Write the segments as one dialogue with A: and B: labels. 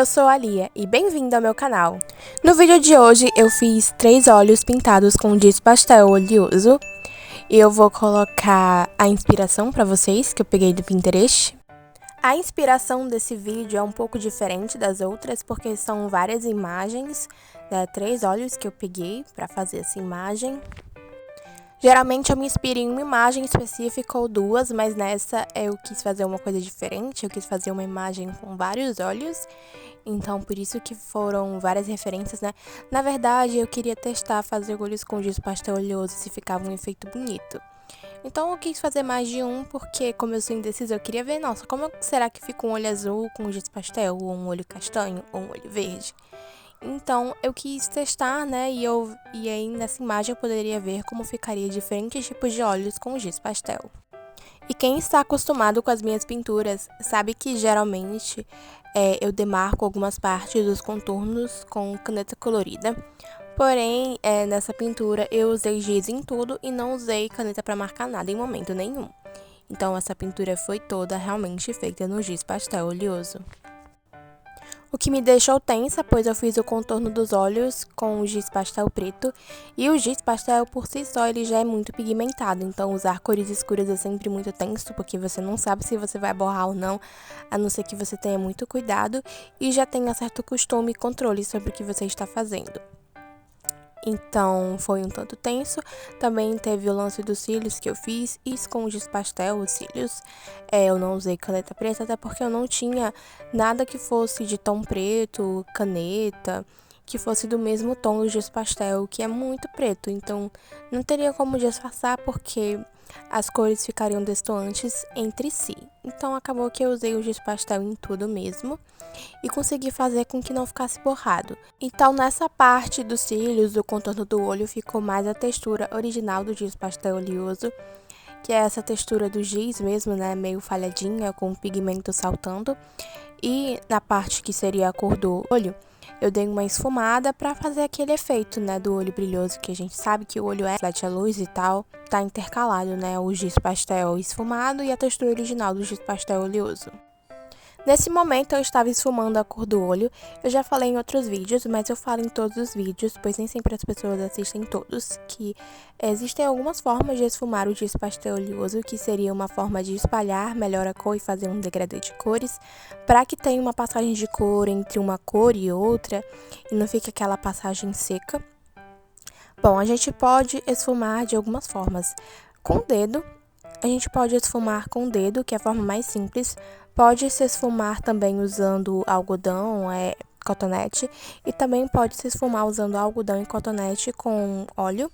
A: eu sou a Lia e bem-vindo ao meu canal. No vídeo de hoje eu fiz 3 olhos pintados com giz pastel oleoso e eu vou colocar a inspiração para vocês que eu peguei do Pinterest. A inspiração desse vídeo é um pouco diferente das outras porque são várias imagens, 3 olhos que eu peguei para fazer essa imagem. Geralmente eu me inspiro em uma imagem específica ou duas, mas nessa eu quis fazer uma coisa diferente, eu quis fazer uma imagem com vários olhos, então por isso que foram várias referências, né? Na verdade, eu queria testar fazer olhos com giz pastel oleoso se ficava um efeito bonito. Então eu quis fazer mais de um, porque como eu sou indecisa, eu queria ver, nossa, como será que fica um olho azul com giz pastel, ou um olho castanho, ou um olho verde? Então, eu quis testar, né, e aí nessa imagem eu poderia ver como ficaria diferentes tipos de olhos com giz pastel. E quem está acostumado com as minhas pinturas sabe que geralmente eu demarco algumas partes dos contornos com caneta colorida. Porém, nessa pintura eu usei giz em tudo e não usei caneta para marcar nada em momento nenhum. Então, essa pintura foi toda realmente feita no giz pastel oleoso. O que me deixou tensa, pois eu fiz o contorno dos olhos com o giz pastel preto, e o giz pastel por si só ele já é muito pigmentado, então usar cores escuras é sempre muito tenso, porque você não sabe se você vai borrar ou não, a não ser que você tenha muito cuidado e já tenha certo costume e controle sobre o que você está fazendo. Então, foi um tanto tenso. Também teve o lance dos cílios que eu fiz, isso com giz pastel, os cílios. Eu não usei caneta preta, até porque eu não tinha nada que fosse de tom preto, caneta, que fosse do mesmo tom do giz pastel, que é muito preto. Então, não teria como disfarçar, porque as cores ficariam destoantes entre si. Então, acabou que eu usei o giz pastel em tudo mesmo e consegui fazer com que não ficasse borrado. Então, nessa parte dos cílios, do contorno do olho, ficou mais a textura original do giz pastel oleoso, que é essa textura do giz mesmo, né, meio falhadinha, com o pigmento saltando. E na parte que seria a cor do olho, eu dei uma esfumada para fazer aquele efeito, né, do olho brilhoso, que a gente sabe que o olho reflete a luz e tal. Tá intercalado, né, o giz pastel esfumado e a textura original do giz pastel oleoso. Nesse momento eu estava esfumando a cor do olho. Eu já falei em outros vídeos, mas eu falo em todos os vídeos, pois nem sempre as pessoas assistem todos, que existem algumas formas de esfumar o giz pastel oleoso, que seria uma forma de espalhar melhor a cor e fazer um degradê de cores, para que tenha uma passagem de cor entre uma cor e outra, e não fique aquela passagem seca. Bom, a gente pode esfumar de algumas formas. Com o dedo, a gente pode esfumar com o dedo, que é a forma mais simples. Pode se esfumar também usando algodão, cotonete, e também pode se esfumar usando algodão e cotonete com óleo.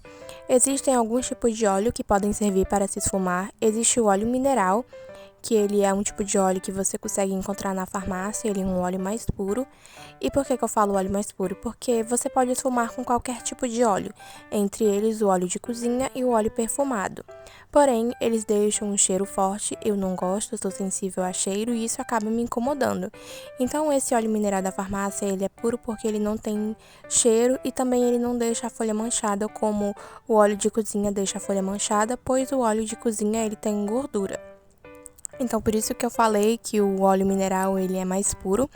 A: Existem alguns tipos de óleo que podem servir para se esfumar. Existe o óleo mineral, que ele é um tipo de óleo que você consegue encontrar na farmácia, ele é um óleo mais puro. E por que eu falo óleo mais puro? Porque você pode esfumar com qualquer tipo de óleo, entre eles o óleo de cozinha e o óleo perfumado. Porém, eles deixam um cheiro forte, eu não gosto, eu sou sensível a cheiro e isso acaba me incomodando. Então, esse óleo mineral da farmácia, ele é puro porque ele não tem cheiro e também ele não deixa a folha manchada como o óleo de cozinha deixa a folha manchada, pois o óleo de cozinha ele tem gordura. Então, por isso que eu falei que o óleo mineral ele é mais puro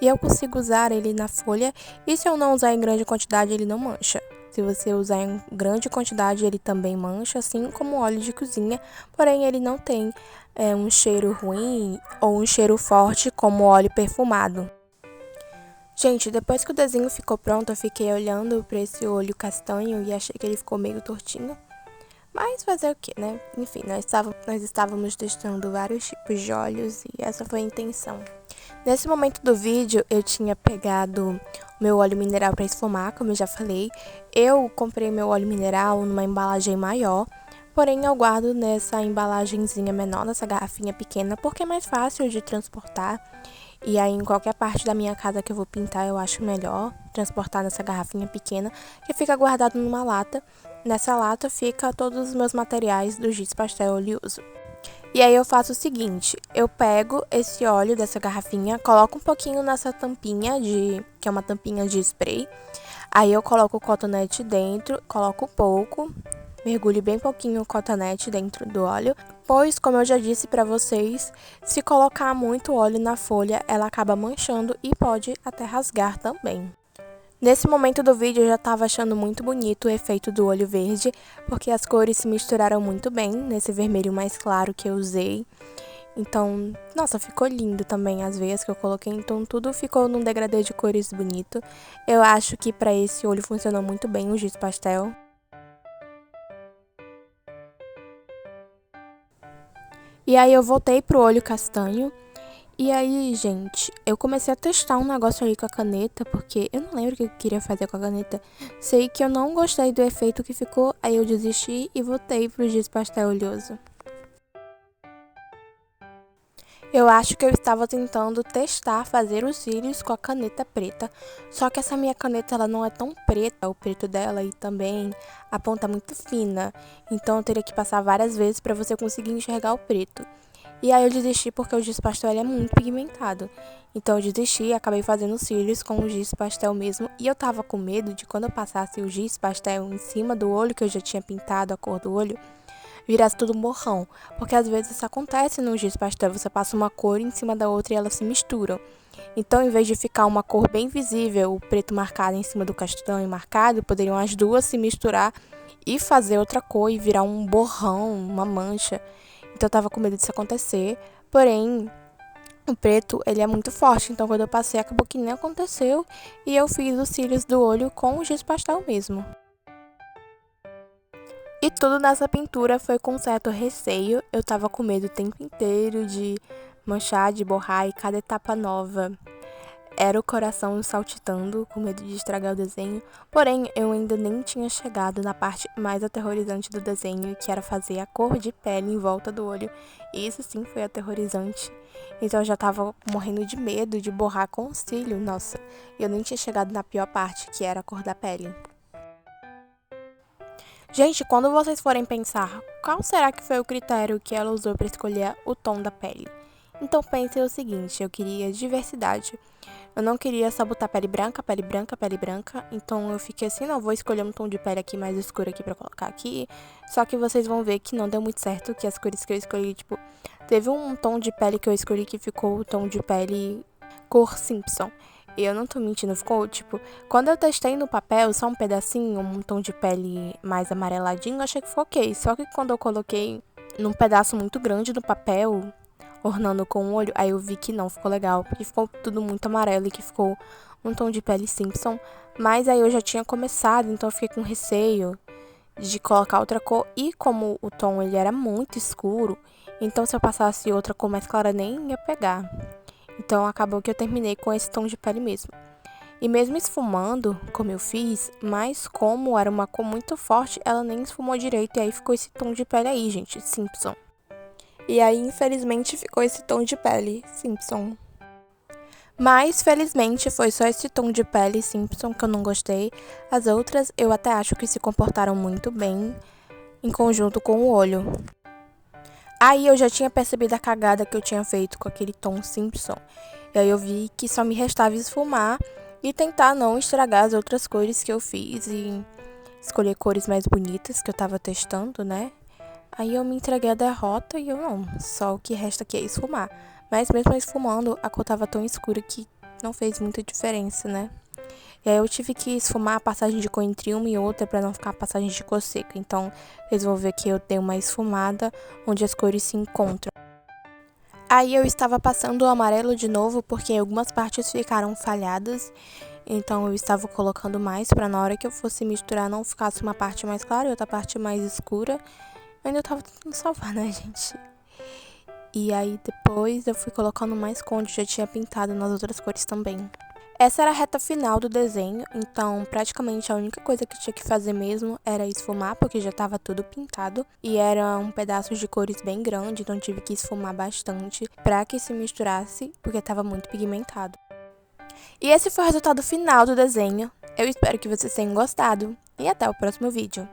A: e eu consigo usar ele na folha, e se eu não usar em grande quantidade, ele não mancha. Se você usar em grande quantidade, ele também mancha, assim como o óleo de cozinha, porém ele não tem um cheiro ruim ou um cheiro forte como o óleo perfumado. Gente, depois que o desenho ficou pronto, eu fiquei olhando para esse olho castanho e achei que ele ficou meio tortinho. Mas fazer o que, né? Enfim, nós estávamos testando vários tipos de óleos e essa foi a intenção. Nesse momento do vídeo, eu tinha pegado meu óleo mineral para esfumar, como eu já falei. Eu comprei meu óleo mineral numa embalagem maior, porém eu guardo nessa embalagenzinha menor, nessa garrafinha pequena, porque é mais fácil de transportar. E aí, em qualquer parte da minha casa que eu vou pintar, eu acho melhor transportar nessa garrafinha pequena, que fica guardado numa lata. Nessa lata fica todos os meus materiais do giz pastel oleoso. E aí eu faço o seguinte, eu pego esse óleo dessa garrafinha, coloco um pouquinho nessa tampinha, que é uma tampinha de spray. Aí eu coloco o cotonete dentro, coloco pouco, mergulhe bem pouquinho o cotonete dentro do óleo, pois, como eu já disse pra vocês, se colocar muito óleo na folha, ela acaba manchando e pode até rasgar também. Nesse momento do vídeo eu já estava achando muito bonito o efeito do olho verde, porque as cores se misturaram muito bem nesse vermelho mais claro que eu usei. Então, nossa, ficou lindo também as veias que eu coloquei, então tudo ficou num degradê de cores bonito. Eu acho que pra esse olho funcionou muito bem o giz pastel. E aí eu voltei pro olho castanho. E aí, gente, eu comecei a testar um negócio ali com a caneta, porque eu não lembro o que eu queria fazer com a caneta. Sei que eu não gostei do efeito que ficou, aí eu desisti e voltei pro giz pastel oleoso. Eu acho que eu estava tentando testar fazer os cílios com a caneta preta, só que essa minha caneta ela não é tão preta, o preto dela, e também a ponta é muito fina, então eu teria que passar várias vezes para você conseguir enxergar o preto. E aí eu desisti porque o giz pastel ele é muito pigmentado. Então eu desisti e acabei fazendo os cílios com o giz pastel mesmo. E eu tava com medo de quando eu passasse o giz pastel em cima do olho, que eu já tinha pintado a cor do olho, virasse tudo borrão. Porque às vezes isso acontece no giz pastel, você passa uma cor em cima da outra e elas se misturam. Então, em vez de ficar uma cor bem visível, o preto marcado em cima do castanho marcado, poderiam as duas se misturar e fazer outra cor e virar um borrão, uma mancha. Então eu tava com medo disso acontecer, porém o preto ele é muito forte, então quando eu passei acabou que nem aconteceu e eu fiz os cílios do olho com o giz pastel mesmo. E tudo nessa pintura foi com certo receio, eu tava com medo o tempo inteiro de manchar, de borrar e cada etapa nova era o coração saltitando, com medo de estragar o desenho. Porém, eu ainda nem tinha chegado na parte mais aterrorizante do desenho, que era fazer a cor de pele em volta do olho. E isso sim foi aterrorizante. Então eu já tava morrendo de medo de borrar com o cílio, nossa. Eu nem tinha chegado na pior parte, que era a cor da pele. Gente, quando vocês forem pensar, qual será que foi o critério que ela usou para escolher o tom da pele? Então pensem o seguinte, eu queria diversidade. Eu não queria só botar pele branca, pele branca, pele branca. Então eu fiquei assim, não, vou escolher um tom de pele aqui mais escuro aqui pra colocar aqui. Só que vocês vão ver que não deu muito certo, que as cores que eu escolhi, tipo... Teve um tom de pele que eu escolhi que ficou o tom de pele cor Simpson. E eu não tô mentindo, ficou, tipo... Quando eu testei no papel, só um pedacinho, um tom de pele mais amareladinho, eu achei que foi ok. Só que quando eu coloquei num pedaço muito grande do papel, ornando com o olho, aí eu vi que não ficou legal, porque ficou tudo muito amarelo e que ficou um tom de pele Simpson. Mas aí eu já tinha começado, então eu fiquei com receio de colocar outra cor. E como o tom ele era muito escuro, então se eu passasse outra cor mais clara nem ia pegar. Então acabou que eu terminei com esse tom de pele mesmo. E mesmo esfumando, como eu fiz, mas como era uma cor muito forte, ela nem esfumou direito e aí ficou esse tom de pele aí, gente, Simpson. E aí, infelizmente, ficou esse tom de pele Simpson. Mas, felizmente, foi só esse tom de pele Simpson que eu não gostei. As outras, eu até acho que se comportaram muito bem em conjunto com o olho. Aí, eu já tinha percebido a cagada que eu tinha feito com aquele tom Simpson. E aí, eu vi que só me restava esfumar e tentar não estragar as outras cores que eu fiz e escolher cores mais bonitas que eu tava testando, né? Aí eu me entreguei à derrota e eu não, só o que resta aqui é esfumar. Mas mesmo esfumando, a cor tava tão escura que não fez muita diferença, né? E aí eu tive que esfumar a passagem de cor entre uma e outra para não ficar a passagem de cor seca. Então, vocês vão ver que eu dei uma esfumada onde as cores se encontram. Aí eu estava passando o amarelo de novo porque algumas partes ficaram falhadas. Então eu estava colocando mais para na hora que eu fosse misturar não ficasse uma parte mais clara e outra parte mais escura. Eu ainda tava tentando salvar, né, gente? E aí depois eu fui colocando mais cor onde já tinha pintado nas outras cores também. Essa era a reta final do desenho, então praticamente a única coisa que tinha que fazer mesmo era esfumar, porque já estava tudo pintado. E eram pedaços de cores bem grandes, então tive que esfumar bastante para que se misturasse, porque estava muito pigmentado. E esse foi o resultado final do desenho. Eu espero que vocês tenham gostado e até o próximo vídeo.